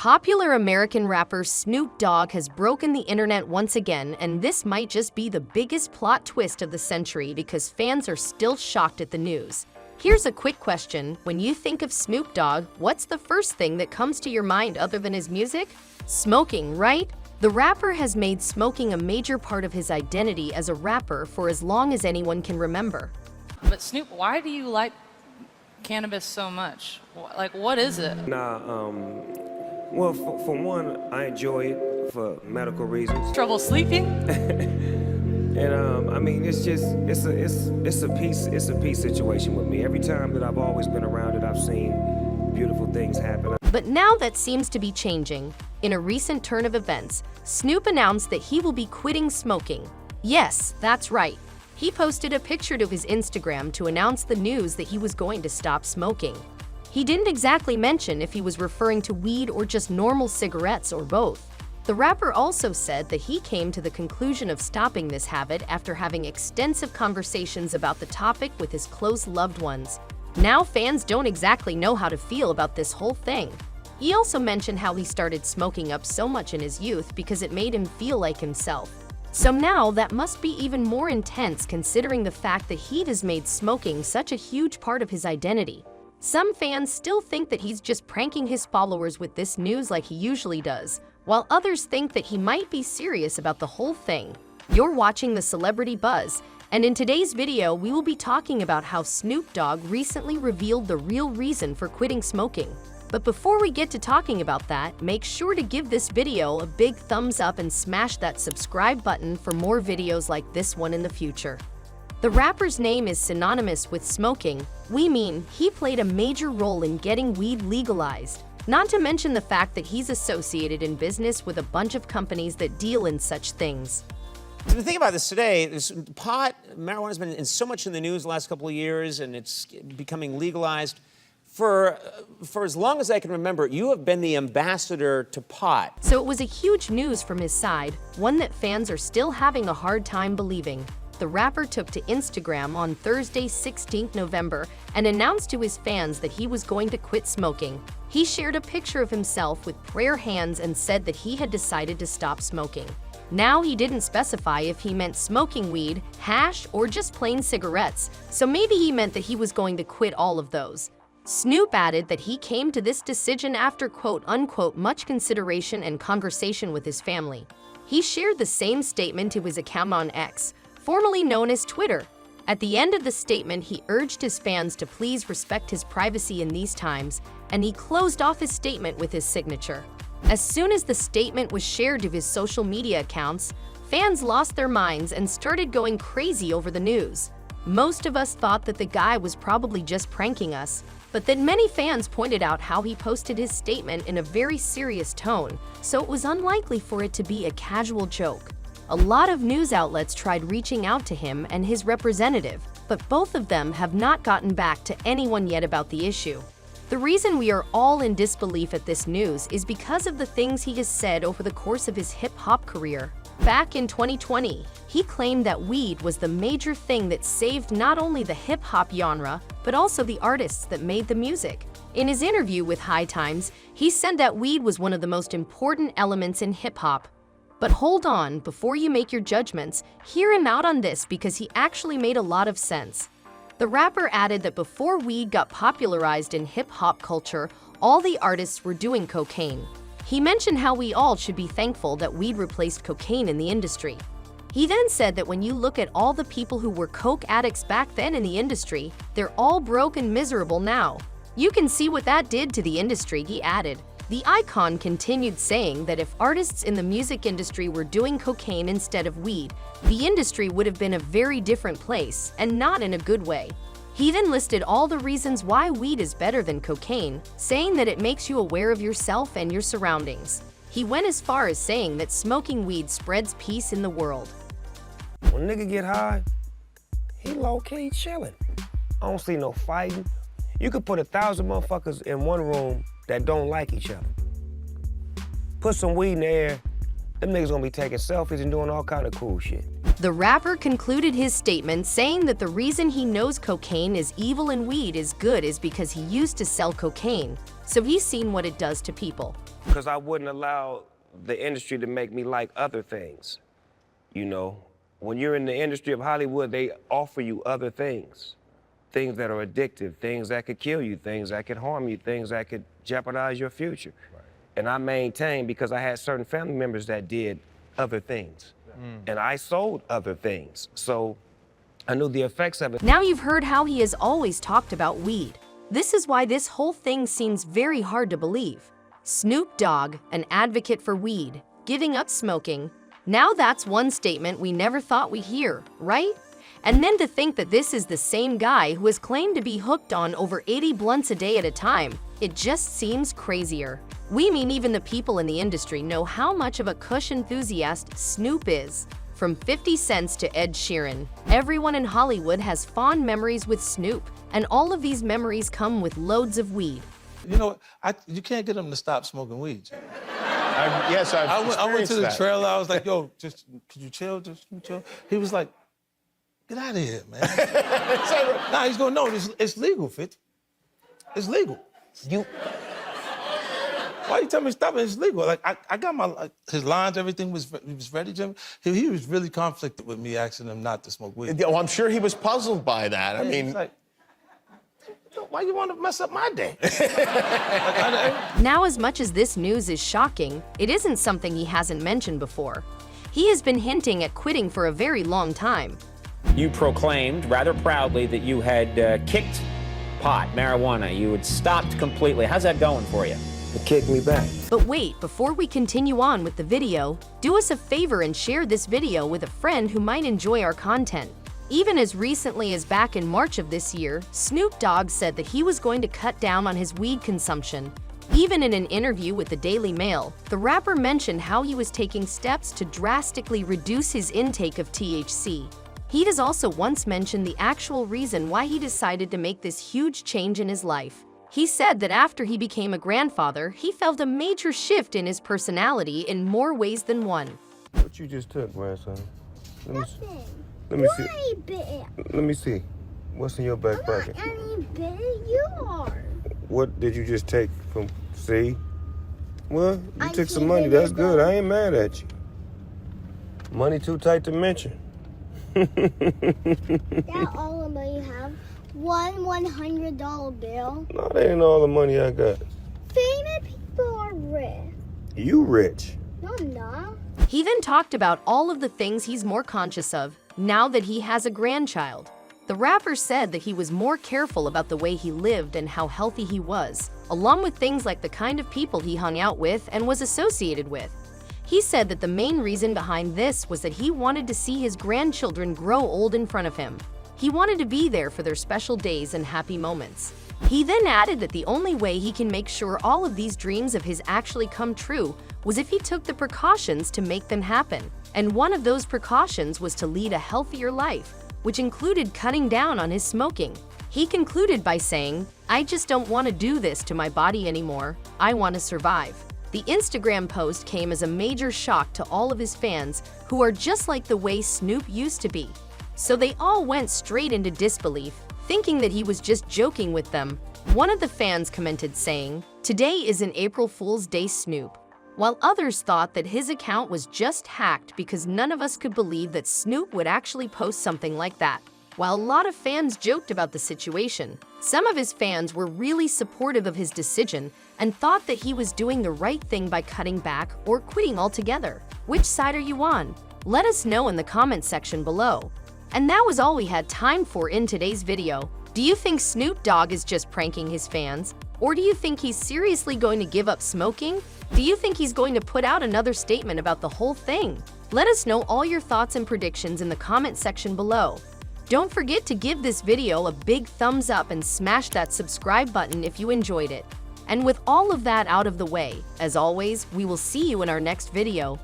Popular American rapper Snoop Dogg has broken the internet once again, and this might just be the biggest plot twist of the century because fans are still shocked at the news. Here's a quick question. When you think of Snoop Dogg, what's the first thing that comes to your mind other than his music? Smoking, right? The rapper has made smoking a major part of his identity as a rapper for as long as anyone can remember. But Snoop, why do you like cannabis so much? Like, what is it? Well, for one, I enjoy it for medical reasons. Trouble sleeping? And I mean, it's a peace situation with me. Every time that I've always been around it, I've seen beautiful things happen. But now that seems to be changing. In a recent turn of events, Snoop announced that he will be quitting smoking. Yes, that's right. He posted a picture to his Instagram to announce the news that he was going to stop smoking. He didn't exactly mention if he was referring to weed or just normal cigarettes or both. The rapper also said that he came to the conclusion of stopping this habit after having extensive conversations about the topic with his close loved ones. Now fans don't exactly know how to feel about this whole thing. He also mentioned how he started smoking up so much in his youth because it made him feel like himself. So now that must be even more intense considering the fact that he has made smoking such a huge part of his identity. Some fans still think that he's just pranking his followers with this news like he usually does, while others think that he might be serious about the whole thing. You're watching The Celebrity Buzz, and in today's video, we will be talking about how Snoop Dogg recently revealed the real reason for quitting smoking. But before we get to talking about that, make sure to give this video a big thumbs up and smash that subscribe button for more videos like this one in the future. The rapper's name is synonymous with smoking. We mean he played a major role in getting weed legalized. Not to mention the fact that he's associated in business with a bunch of companies that deal in such things. So the thing about this today is marijuana has been so much in the news the last couple of years, and it's becoming legalized. For as long as I can remember, you have been the ambassador to pot. So it was a huge news from his side, one that fans are still having a hard time believing. The rapper took to Instagram on Thursday, 16th November, and announced to his fans that he was going to quit smoking. He shared a picture of himself with prayer hands and said that he had decided to stop smoking. Now he didn't specify if he meant smoking weed, hash, or just plain cigarettes, so maybe he meant that he was going to quit all of those. Snoop added that he came to this decision after quote-unquote much consideration and conversation with his family. He shared the same statement to his account on X, formerly known as Twitter. At the end of the statement, he urged his fans to please respect his privacy in these times, and he closed off his statement with his signature. As soon as the statement was shared to his social media accounts, fans lost their minds and started going crazy over the news. Most of us thought that the guy was probably just pranking us, but then many fans pointed out how he posted his statement in a very serious tone, so it was unlikely for it to be a casual joke. A lot of news outlets tried reaching out to him and his representative, but both of them have not gotten back to anyone yet about the issue. The reason we are all in disbelief at this news is because of the things he has said over the course of his hip-hop career. Back in 2020, he claimed that weed was the major thing that saved not only the hip-hop genre, but also the artists that made the music. In his interview with High Times, he said that weed was one of the most important elements in hip-hop. But hold on, before you make your judgments, hear him out on this because he actually made a lot of sense. The rapper added that before weed got popularized in hip-hop culture, all the artists were doing cocaine. He mentioned how we all should be thankful that weed replaced cocaine in the industry. He then said that when you look at all the people who were coke addicts back then in the industry, they're all broke and miserable now. You can see what that did to the industry, he added. The icon continued saying that if artists in the music industry were doing cocaine instead of weed, the industry would have been a very different place, and not in a good way. He then listed all the reasons why weed is better than cocaine, saying that it makes you aware of yourself and your surroundings. He went as far as saying that smoking weed spreads peace in the world. When nigga get high, he low-key chilling. I don't see no fighting. You could put 1,000 motherfuckers in one room that don't like each other. Put some weed in the air, them niggas gonna be taking selfies and doing all kind of cool shit. The rapper concluded his statement saying that the reason he knows cocaine is evil and weed is good is because he used to sell cocaine, so he's seen what it does to people. because I wouldn't allow the industry to make me like other things. You know, when you're in the industry of Hollywood, they offer you other things. Things that are addictive, things that could kill you, things that could harm you, things that could jeopardize your future. Right. And I maintained because I had certain family members that did other things. And I sold other things. So I knew the effects of it. Now you've heard how he has always talked about weed. This is why this whole thing seems very hard to believe. Snoop Dogg, an advocate for weed, giving up smoking. Now that's one statement we never thought we'd hear, right? And then to think that this is the same guy who has claimed to be hooked on over 80 blunts a day at a time, it just seems crazier. We mean even the people in the industry know how much of a Kush enthusiast Snoop is. From 50 Cent to Ed Sheeran, everyone in Hollywood has fond memories with Snoop, and all of these memories come with loads of weed. You know, you can't get him to stop smoking weed. I went to the trailer. I was like, yo, just, could you chill? Just chill. He was like, get out of here, man. Nah, he's going, no, it's legal, 50. It's legal. Why you tell me to stop it? It's legal. Like, I got my, his lines, everything was ready, Jim. He was really conflicted with me asking him not to smoke weed. Oh, I'm sure he was puzzled by that. I mean, like, why you want to mess up my day? Now, as much as this news is shocking, it isn't something he hasn't mentioned before. He has been hinting at quitting for a very long time. You proclaimed rather proudly that you had kicked pot, marijuana. You had stopped completely. How's that going for you? It kicked me back. But wait, before we continue on with the video, do us a favor and share this video with a friend who might enjoy our content. Even as recently as back in March of this year, Snoop Dogg said that he was going to cut down on his weed consumption. Even in an interview with the Daily Mail, the rapper mentioned how he was taking steps to drastically reduce his intake of THC. He has also once mentioned the actual reason why he decided to make this huge change in his life. He said that after he became a grandfather, he felt a major shift in his personality in more ways than one. What you just took, grandson? Nothing. Let me see. Any bit. Let me see. What's in your back pocket? Any bit you are. What did you just take from C? Well, you I took some keep money. it That's in good. the- I ain't mad at you. Money too tight to mention. That all the money you have? One $100 bill? No, that ain't all the money I got. Famous people are rich. You rich. No, I'm not. He then talked about all of the things he's more conscious of now that he has a grandchild. The rapper said that he was more careful about the way he lived and how healthy he was, along with things like the kind of people he hung out with and was associated with. He said that the main reason behind this was that he wanted to see his grandchildren grow old in front of him. He wanted to be there for their special days and happy moments. He then added that the only way he can make sure all of these dreams of his actually come true was if he took the precautions to make them happen. And one of those precautions was to lead a healthier life, which included cutting down on his smoking. He concluded by saying, "I just don't want to do this to my body anymore. I want to survive." The Instagram post came as a major shock to all of his fans who are just like the way Snoop used to be. So they all went straight into disbelief, thinking that he was just joking with them. One of the fans commented saying, "Today is an April Fool's Day, Snoop," while others thought that his account was just hacked because none of us could believe that Snoop would actually post something like that. While a lot of fans joked about the situation, some of his fans were really supportive of his decision and thought that he was doing the right thing by cutting back or quitting altogether. Which side are you on? Let us know in the comment section below. And that was all we had time for in today's video. Do you think Snoop Dogg is just pranking his fans? Or do you think he's seriously going to give up smoking? Do you think he's going to put out another statement about the whole thing? Let us know all your thoughts and predictions in the comment section below. Don't forget to give this video a big thumbs up and smash that subscribe button if you enjoyed it. And with all of that out of the way, as always, we will see you in our next video.